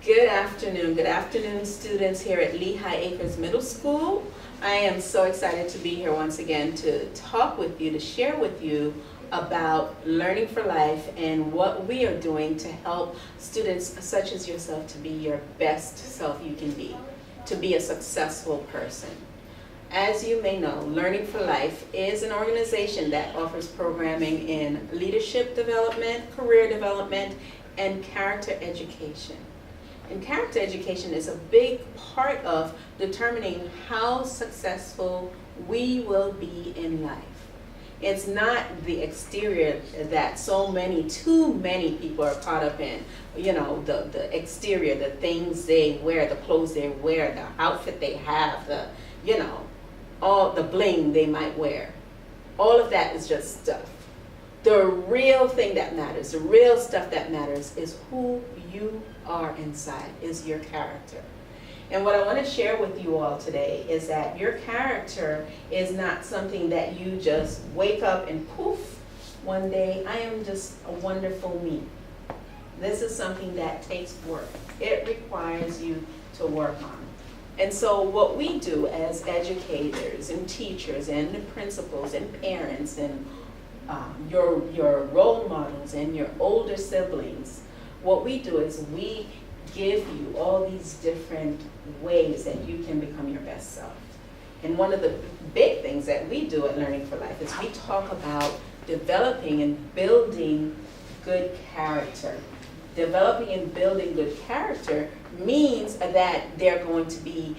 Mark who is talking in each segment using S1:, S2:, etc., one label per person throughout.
S1: Good afternoon, students here at Lehigh Acres Middle School. I am so excited to be here once again to talk with you, to share with you about Learning for Life and what we are doing to help students such as yourself to be your best self you can be, to be a successful person. As you may know, Learning for Life is an organization that offers programming in leadership development, career development, and character education. And character education is a big part of determining how successful we will be in life. It's not the exterior that too many people are caught up in. You know, the exterior, the things they wear, the clothes they wear, the outfit they have, all the bling they might wear. All of that is just stuff. The real thing that matters, the real stuff that matters is who you are inside, is your character. And what I want to share with you all today is that your character is not something that you just wake up and poof, one day, I am just a wonderful me. This is something that takes work. It requires you to work on. And so what we do as educators and teachers and principals and parents and your role models and your older siblings, what we do is we give you all these different ways that you can become your best self. And one of the big things that we do at Learning for Life is we talk about developing and building good character. Developing and building good character means that there are going to be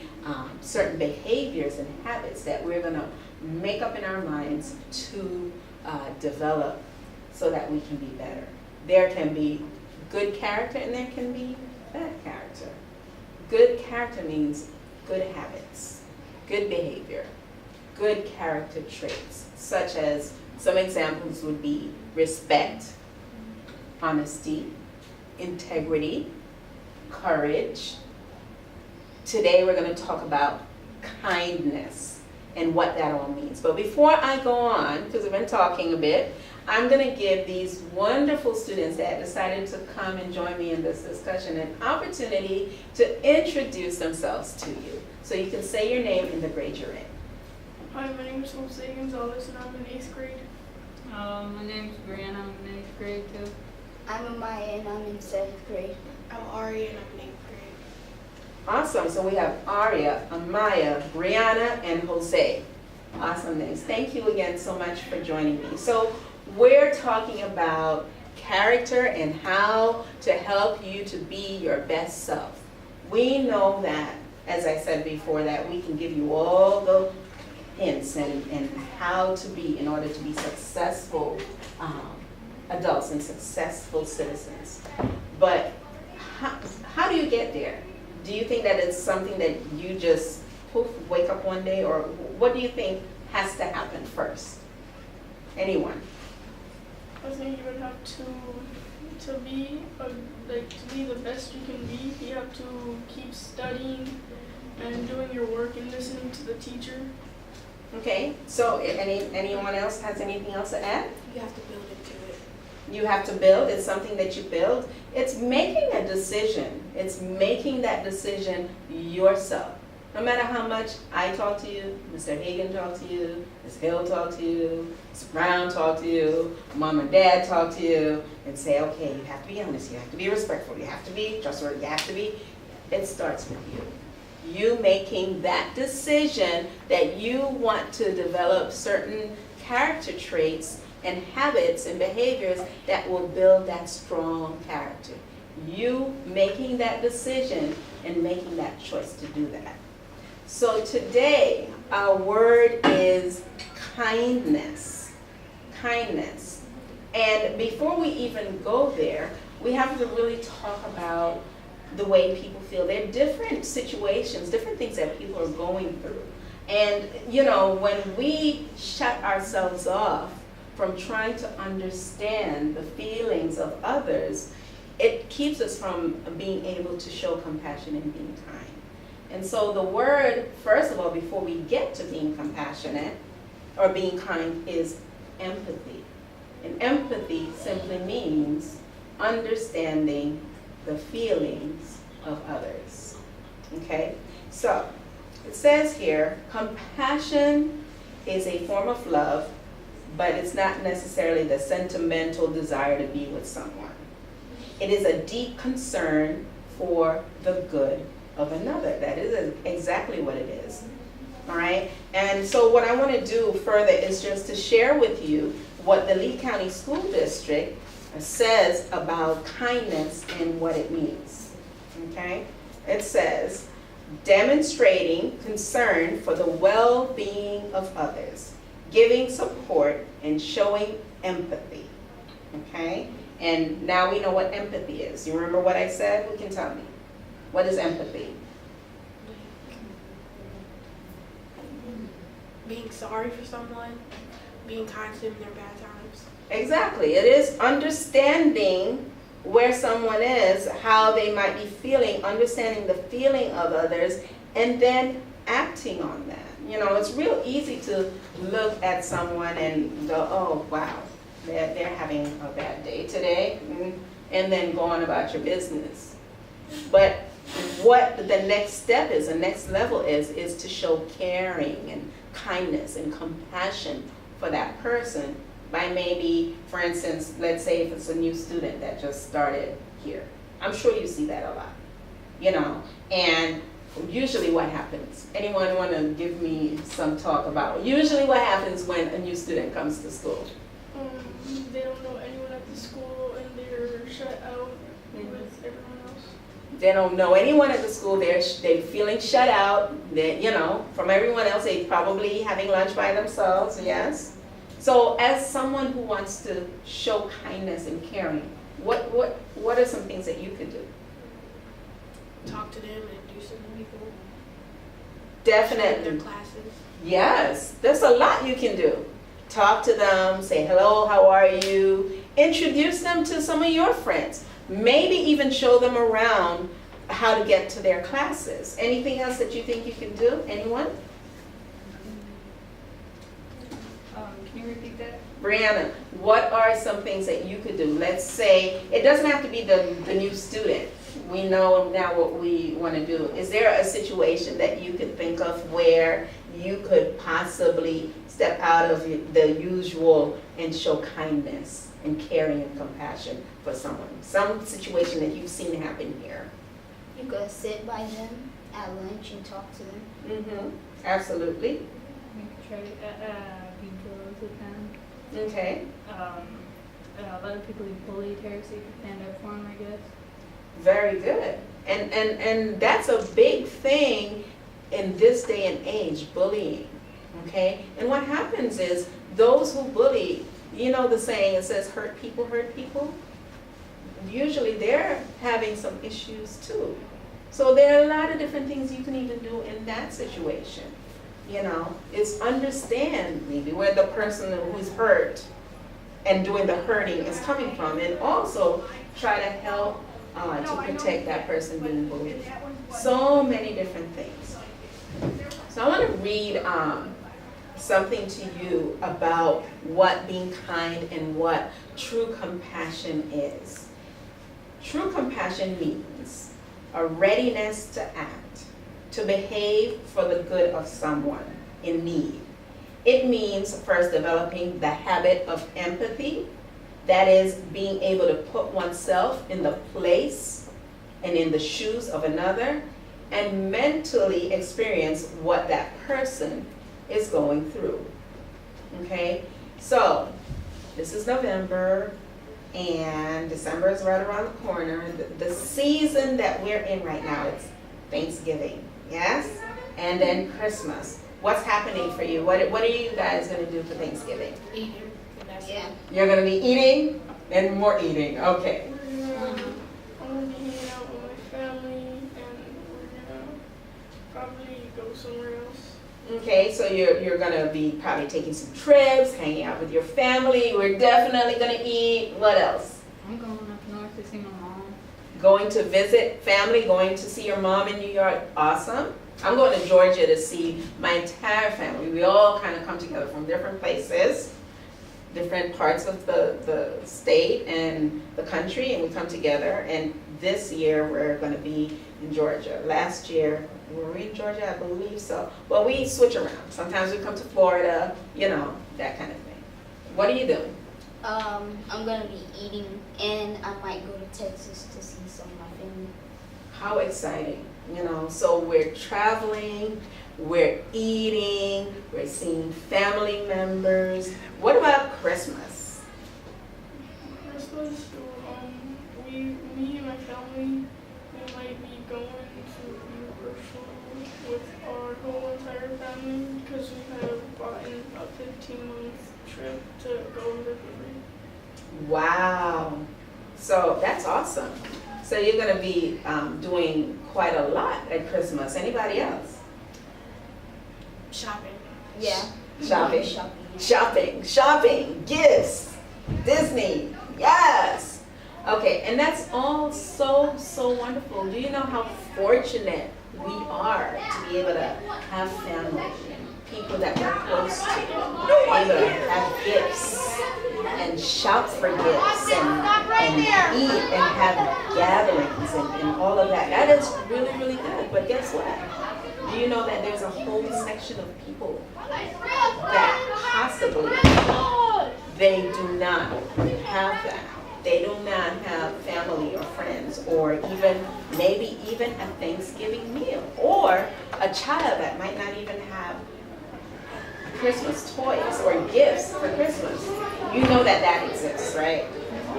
S1: certain behaviors and habits that we're going to make up in our minds to develop so that we can be better. There can be good character and there can be bad character. Good character means good habits, good behavior, good character traits, such as some examples would be respect, honesty, integrity, courage. Today we're going to talk about kindness and what that all means. But before I go on, because we've been talking a bit, I'm going to give these wonderful students that decided to come and join me in this discussion an opportunity to introduce themselves to you. So you can say your name and the grade you're in.
S2: Hi, my name is Jose Gonzalez and I'm in 8th grade.
S3: My name is Brianna, I'm in 8th grade too.
S4: I'm Amaya and I'm in 7th grade.
S2: I'm Ari and I'm in 8th grade.
S1: Awesome. So we have Aria, Amaya, Brianna, and Jose. Awesome names. Thank you again so much for joining me. So we're talking about character and how to help you to be your best self. We know that, as I said before, that we can give you all the hints and how to be in order to be successful adults and successful citizens. But how do you get there? Do you think that it's something that you just poof, wake up one day, or what do you think has to happen first? Anyone?
S2: I think you would have to be the best you can be. You have to keep studying and doing your work and listening to the teacher.
S1: Okay, so anyone else has anything else to add?
S2: You have to build into it.
S1: You have to build. It's something that you build. It's making a decision. It's making that decision yourself. No matter how much I talk to you, Mr. Hagan talk to you, Ms. Hill talk to you, Mr. Brown talk to you, Mom and Dad talk to you, and say, okay, you have to be honest, you have to be respectful, you have to be trustworthy, you have to be. It starts with you. You making that decision that you want to develop certain character traits and habits and behaviors that will build that strong character. You making that decision and making that choice to do that. So today, our word is kindness. Kindness. And before we even go there, we have to really talk about the way people feel. There are different situations, different things that people are going through. And, when we shut ourselves off from trying to understand the feelings of others, it keeps us from being able to show compassion and being kind. And so the word, first of all, before we get to being compassionate or being kind, is empathy. And empathy simply means understanding the feelings of others. Okay, so it says here, compassion is a form of love, but it's not necessarily the sentimental desire to be with someone. It is a deep concern for the good of another. That is exactly what it is. All right, and so what I want to do further is just to share with you what the Lee County School District says about kindness and what it means. Okay, it says, demonstrating concern for the well-being of others, giving support and showing empathy. Okay, and now we know what empathy is. You remember what I said? Who can tell me? What is empathy?
S5: Being sorry for someone, being kind to them in their bad times.
S1: Exactly. It is understanding where someone is, how they might be feeling, understanding the feeling of others, and then acting on that. You know, it's real easy to look at someone and go, oh, wow, they're having a bad day today, and then go on about your business. But what the next step is, the next level is to show caring and kindness and compassion for that person by maybe, for instance, let's say if it's a new student that just started here. I'm sure you see that a lot, you know, and usually what happens? Anyone want to give me some talk about usually what happens when a new student comes to school?
S2: They don't know anyone at the school and they're shut out with everyone else.
S1: They don't know anyone at the school. They're feeling shut out. They, you know, from everyone else. They probably having lunch by themselves. Yes. So, as someone who wants to show kindness and caring, what are some things that you could do?
S5: Talk to them and introduce them to people.
S1: Definitely.
S5: Their classes.
S1: Yes, there's a lot you can do. Talk to them. Say hello. How are you? Introduce them to some of your friends. Maybe even show them around how to get to their classes. Anything else that you think you can do? Anyone?
S3: Can you repeat that?
S1: Brianna, what are some things that you could do? Let's say, it doesn't have to be the new student. We know now what we want to do. Is there a situation that you could think of where you could possibly step out of the usual and show kindness and caring and compassion for someone? Some situation that you've seen happen here.
S4: You could sit by them at lunch and talk to them.
S1: Mm-hmm. Absolutely.
S3: We could try to be girls with them.
S1: Okay.
S3: A lot of people who bullied her, so you could stand up for them, I guess.
S1: Very good. And that's a big thing in this day and age, bullying. Okay? And what happens is those who bully, you know the saying, it says hurt people hurt people. Usually they're having some issues too. So there are a lot of different things you can even do in that situation. You know, is understand maybe where the person who's hurt and doing the hurting is coming from, and also try to help to protect that person being bullied. So many different things. So I want to read something to you about what being kind and what true compassion is. True compassion means a readiness to act, to behave for the good of someone in need. It means first developing the habit of empathy, that is being able to put oneself in the place and in the shoes of another and mentally experience what that person is going through. Okay, so this is November and December is right around the corner. The season that we're in right now, it's Thanksgiving, yes? And then Christmas. What's happening for you? What are you guys going to do for Thanksgiving?
S5: Eating. And that's
S4: Yeah.
S1: You're going to be eating and more eating. Okay.
S2: I'm gonna be hanging out with my family and we're gonna probably go somewhere else.
S1: Okay, so you're going to be probably taking some trips, hanging out with your family. We're definitely going to eat. What else?
S3: I'm going up north to see my mom.
S1: Going to visit family, going to see your mom in New York. Awesome. I'm going to Georgia to see my entire family. We all kind of come together from different places, different parts of the state and the country, and we come together and this year we're going to be in Georgia. Last year, were we in Georgia? I believe so. Well, we switch around. Sometimes we come to Florida, you know, that kind of thing. What are you doing?
S4: I'm gonna be eating, and I might go to Texas to see some of my family.
S1: How exciting, you know. So we're traveling, we're eating, we're seeing family members. What about Christmas?
S2: Christmas, me and my family, we might be going to Universal with our whole entire family because we have bought in a 15-month trip to go there for free.
S1: Wow. So that's awesome. So you're going to be doing quite a lot at Christmas. Anybody else?
S5: Shopping.
S4: Yeah.
S1: Shopping.
S4: Shopping.
S1: Shopping, gifts, Disney, yes. Okay, and that's all so, so wonderful. Do you know how fortunate we are to be able to have family, people that we're close to, able to have gifts and shop for gifts and eat and have gatherings and all of that. That is really, really good. But guess what? Do you know that there's a whole section of people that possibly they do not have that? They do not have family or friends, or even maybe even a Thanksgiving meal, or a child that might not even have Christmas toys or gifts for Christmas. You know that that exists, right?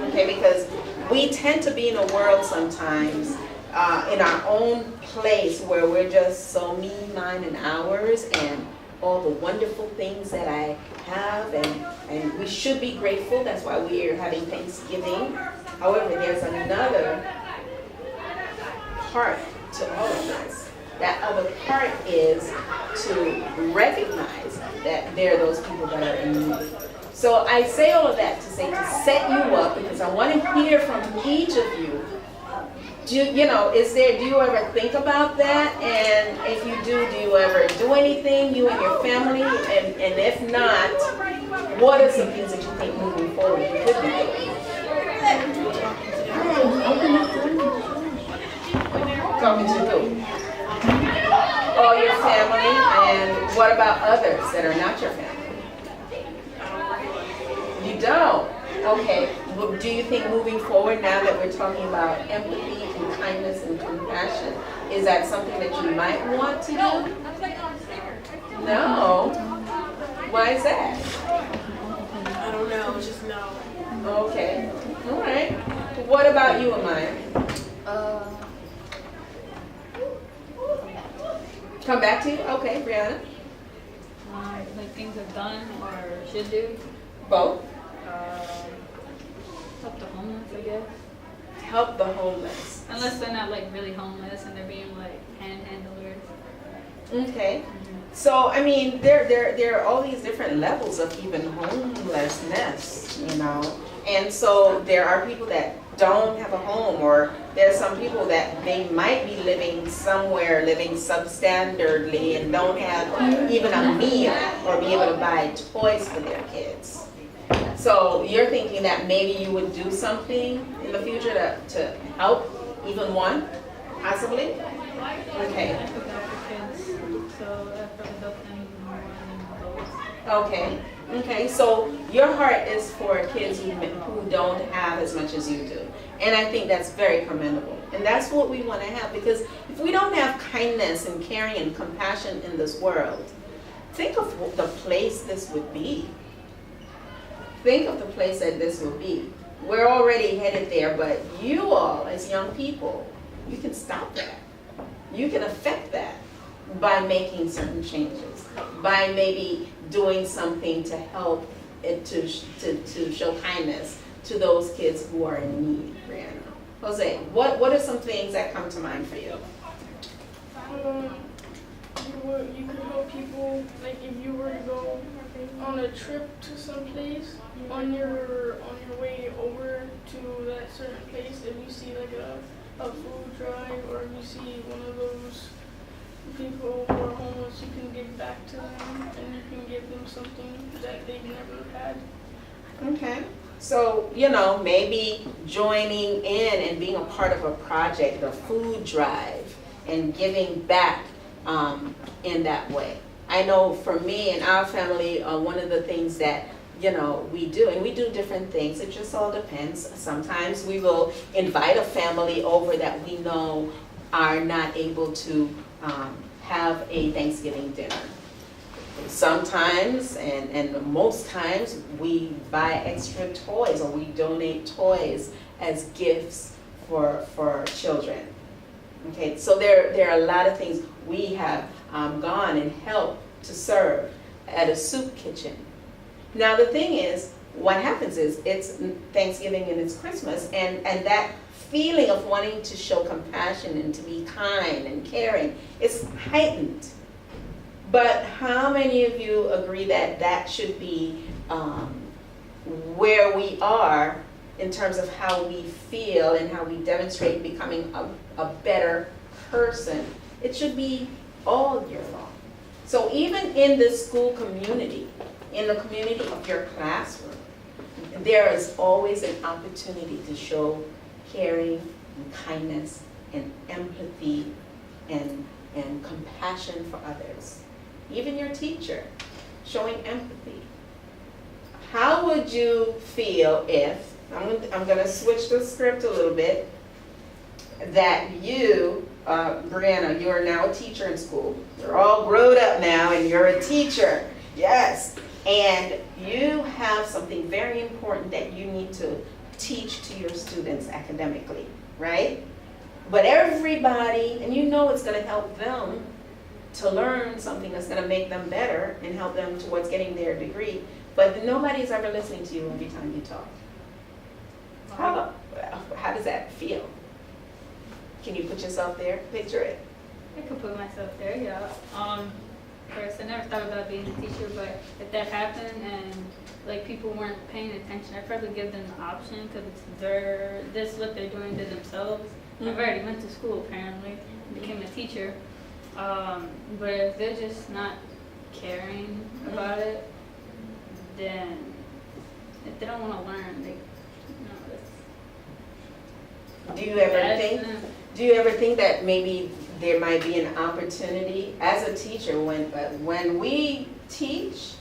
S1: Okay, because we tend to be in a world sometimes in our own place where we're just so me, mine, and ours, and all the wonderful things that I have, and we should be grateful. That's why we are having Thanksgiving. However, there's another part to all of this. That other part is to recognize that there are those people that are in need. So I say all of that to say, to set you up, because I want to hear from each of you. Do you ever think about that? And if you do you ever do anything, you and your family? And if not, what are some things that you think moving forward you could be doing? Talking to who? Oh, your family. And what about others that are not your family? You don't? Okay. Well, do you think moving forward, now that we're talking about empathy and kindness and compassion, is that something that you might want to do? No. Why is that?
S5: I don't know, just no.
S1: Okay. All right. What about you, Amaya? Come back to you? Okay, Brianna?
S3: Like things I've done or should do.
S1: Both.
S3: Help the homeless, I guess.
S1: Help the homeless.
S3: Unless they're not like really homeless and they're being like panhandlers.
S1: Okay. So, I mean, there are all these different levels of even homelessness, you know. And so there are people that don't have a home, or there's some people that they might be living somewhere, living substandardly, and don't have even a meal or be able to buy toys for their kids. So you're thinking that maybe you would do something in the future to help even one, possibly? Okay.
S3: I forgot for kids, so I probably help them more than those.
S1: Okay. Okay. So your heart is for kids who don't have as much as you do. And I think that's very commendable. And that's what we want to have, because if we don't have kindness and caring and compassion in this world, think of the place this would be. Think of the place that this will be. We're already headed there, but you all, as young people, you can stop that. You can affect that by making certain changes, by maybe doing something to help it to show kindness to those kids who are in need, Brianna. Jose, what are some things that come to mind for you?
S2: You could help people, like if you were to go on a trip to some place, on your way over to that certain place, if you see like a food drive, or if you see one of those people who are homeless, you can give back to them and you can give them something that they've never had.
S1: Okay. So, you know, maybe joining in and being a part of a project, a food drive, and giving back in that way. I know for me and our family, one of the things that, you know, we do, and we do different things, it just all depends. Sometimes we will invite a family over that we know are not able to have a Thanksgiving dinner. Sometimes, and most times, we buy extra toys or we donate toys as gifts for children. Okay, so there are a lot of things. We have gone and helped to serve at a soup kitchen. Now the thing is, what happens is, it's Thanksgiving and it's Christmas, and that feeling of wanting to show compassion and to be kind and caring is heightened. But how many of you agree that that should be where we are in terms of how we feel and how we demonstrate becoming a better person? It should be all year long. So even in the school community, in the community of your classroom, there is always an opportunity to show caring and kindness and empathy and compassion for others. Even your teacher, showing empathy. How would you feel if, I'm going to switch the script a little bit, that you, Brianna, you are now a teacher in school. You're all grown up now and you're a teacher. Yes. And you have something very important that you need to teach to your students academically, right? But everybody, and you know it's going to help them to learn something that's going to make them better and help them towards getting their degree, but nobody's ever listening to you every time you talk. How does that feel? Can you put yourself there? Picture it.
S3: I could put myself there, yeah. First, I never thought about being a teacher, but if that happened and like people weren't paying attention, I'd probably give them the option because this is what they're doing to themselves.
S1: Mm-hmm.
S3: I've already went to school apparently, became a teacher. But if they're just not caring about it, then if they don't want to learn, they,
S1: Do you ever think that maybe there might be an opportunity as a teacher when we teach,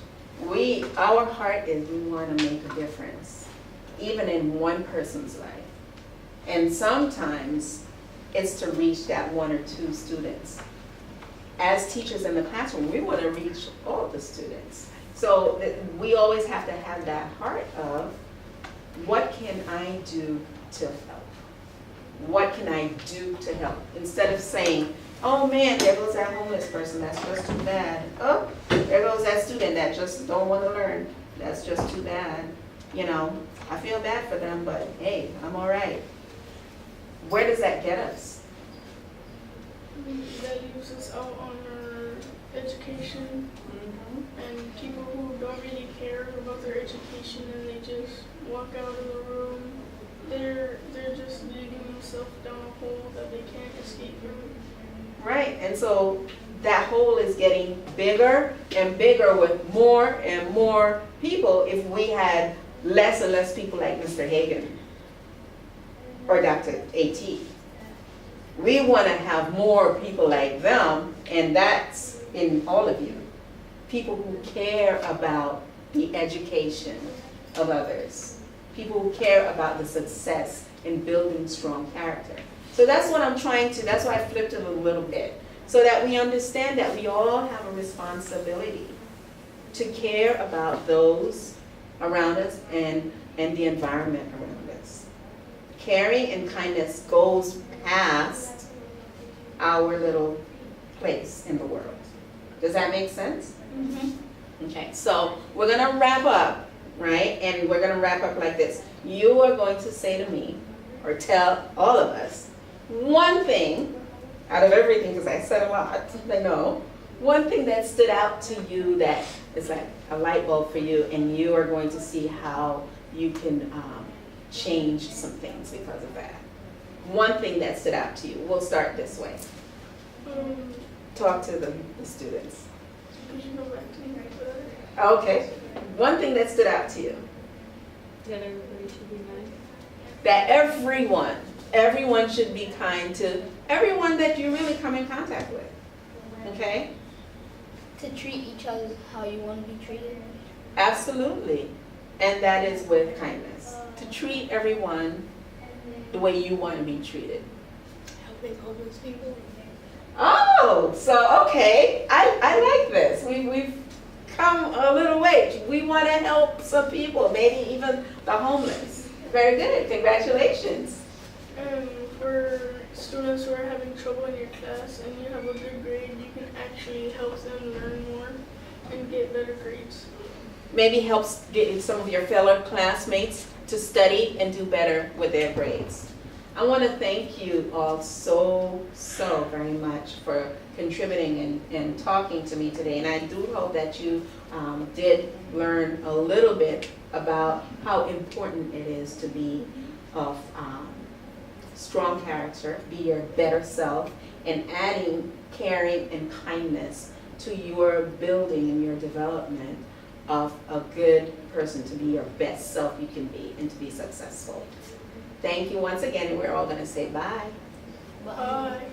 S1: our heart is we want to make a difference, even in one person's life. And sometimes it's to reach that one or two students. As teachers in the classroom, we want to reach all the students. So we always have to have that heart of, what can I do to help? What can I do to help? Instead of saying, oh man, there goes that homeless person, that's just too bad. Oh, there goes that student that just don't want to learn, that's just too bad. You know, I feel bad for them, but hey, I'm all right. Where does that get us?
S2: That leaves us out on our education, and people who don't really care about their education and they just walk out of the room, they're just leading themselves down a hole that they can't escape from.
S1: Right, and so that hole is getting bigger and bigger with more and more people if we had less and less people like Mr. Hagan or Dr. A.T. We want to have more people like them, and that's in all of you. People who care about the education of others. People who care about the success in building strong character. So that's what I'm trying to, that's why I flipped it a little bit. So that we understand that we all have a responsibility to care about those around us and the environment around us. Caring and kindness goes past our little place in the world. Does that make sense?
S4: Mm-hmm.
S1: Okay, so we're gonna wrap up, right? And we're gonna wrap up like this. You are going to say to me, or tell all of us, one thing out of everything, because I said a lot, I know, one thing that stood out to you that is like a light bulb for you, and you are going to see how you can change some things because of that. One thing that stood out to you. We'll start this way. Talk to the students.
S2: Could you go back to me right there?
S1: Okay. One thing that stood out to you.
S3: That everybody should be nice.
S1: That everyone should be kind to everyone that you really come in contact with. Okay?
S4: To treat each other how you want to be treated.
S1: Absolutely. And that is with kindness. To treat everyone the way you want to be treated.
S5: Helping homeless people.
S1: Oh, so okay. I like this. We've come a little way. We want to help some people, maybe even the homeless. Very good. Congratulations.
S2: And for students who are having trouble in your class and you have a good grade, you can actually help them learn more and get better grades.
S1: Maybe helps get some of your fellow classmates to study and do better with their grades. I want to thank you all so very much for contributing and talking to me today. And I do hope that you did learn a little bit about how important it is to be of strong character, be your better self, and adding caring and kindness to your building and your development of a good person, to be your best self you can be and to be successful. Thank you once again, and we're all going to say bye.
S2: Bye.